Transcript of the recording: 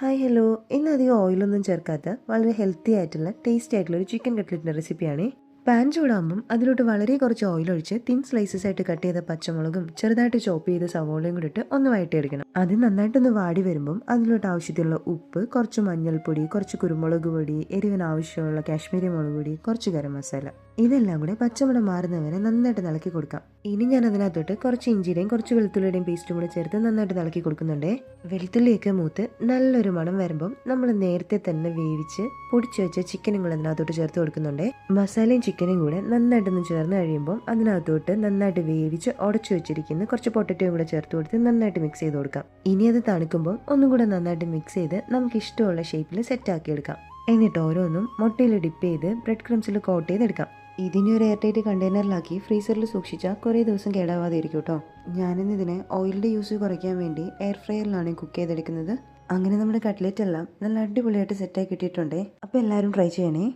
Hi hello. ഇന്ന് അധികം ഓയിലൊന്നും ചേർക്കാത്ത വളരെ ഹെൽത്തി ആയിട്ടുള്ള ടേസ്റ്റി ആയിട്ടുള്ള ഒരു ചിക്കൻ കട്ട്ലറ്റിൻ്റെ റെസിപ്പിയാണ്. പാൻ ചൂടാകുമ്പം അതിലോട്ട് വളരെ കുറച്ച് ഓയിൽ ഒഴിച്ച് തിൻ സ്ലൈസസ് ആയിട്ട് കട്ട് ചെയ്ത പച്ചമുളകും ചെറുതായിട്ട് ചോപ്പ് ചെയ്ത സവോളയും കൂടി ഇട്ട് ഒന്ന് വഴറ്റിയെടുക്കണം. അത് നന്നായിട്ടൊന്ന് വാടി വരുമ്പം അതിലോട്ട് ആവശ്യത്തിനുള്ള ഉപ്പ്, കുറച്ച് മഞ്ഞൾപ്പൊടി, കുറച്ച് കുരുമുളക് പൊടി, എരിവിന് ആവശ്യമുള്ള കാശ്മീരി മുളക് പൊടി, കുറച്ച് ഗരം മസാല, ഇതെല്ലാം കൂടെ പച്ചമണം മാറുന്നവരെ നന്നായിട്ട് ഇളക്കി കൊടുക്കാം. ഇനി ഞാൻ അതിനകത്തോട്ട് കുറച്ച് ഇഞ്ചിയുടെയും കുറച്ച് വെളുത്തുള്ളിയുടെയും പേസ്റ്റും കൂടെ ചേർത്ത് നന്നായിട്ട് ഇളക്കി കൊടുക്കുന്നുണ്ട്. വെളുത്തുള്ളിയൊക്കെ മൂത്ത് നല്ലൊരു മണം വരുമ്പം നമ്മൾ നേരത്തെ തന്നെ വേവിച്ച് പൊടിച്ചു വെച്ച ചിക്കനും കൂടെ അതിനകത്തോട്ട് ചേർത്ത് കൊടുക്കുന്നുണ്ട്. മസാലയും ചിക്കനും കൂടെ നന്നായിട്ടൊന്ന് ചേർന്ന് കഴിയുമ്പോൾ അതിനകത്തോട്ട് നന്നായിട്ട് വേവിച്ച് ഉടച്ചു വെച്ചിരിക്കുന്ന കുറച്ച് പൊട്ടറ്റോയും കൂടെ ചേർത്ത് കൊടുത്ത് നന്നായിട്ട് മിക്സ് ചെയ്ത് കൊടുക്കാം. ഇനി അത് തണുക്കുമ്പോൾ ഒന്നും കൂടെ നന്നായിട്ട് മിക്സ് ചെയ്ത് നമുക്ക് ഇഷ്ടമുള്ള ഷേപ്പിൽ സെറ്റ് ആക്കി എടുക്കാം. എന്നിട്ട് ഓരോന്നും മുട്ടയിൽ ഡിപ്പ് ചെയ്ത് ബ്രെഡ് ക്രംസിൽ കോട്ട് ചെയ്തെടുക്കാം. ഇതിനെ ഒരു എയർ ടൈറ്റ് കണ്ടെയ്നറിലാക്കി ഫ്രീസറിൽ സൂക്ഷിച്ചാൽ കുറേ ദിവസം കേടാവാതെ ഇരിക്കും കേട്ടോ. ഞാനിന്ന് ഇതിനെ ഓയിലിൻ്റെ യൂസ് കുറയ്ക്കാൻ വേണ്ടി എയർ ഫ്രയറിലാണ് കുക്ക് ചെയ്തെടുക്കുന്നത്. അങ്ങനെ നമ്മുടെ കട്ട്ലറ്റ് എല്ലാം നല്ല അടിപൊളിയായിട്ട് സെറ്റായി കിട്ടിയിട്ടുണ്ടേ. അപ്പോൾ എല്ലാവരും ട്രൈ ചെയ്യണേ.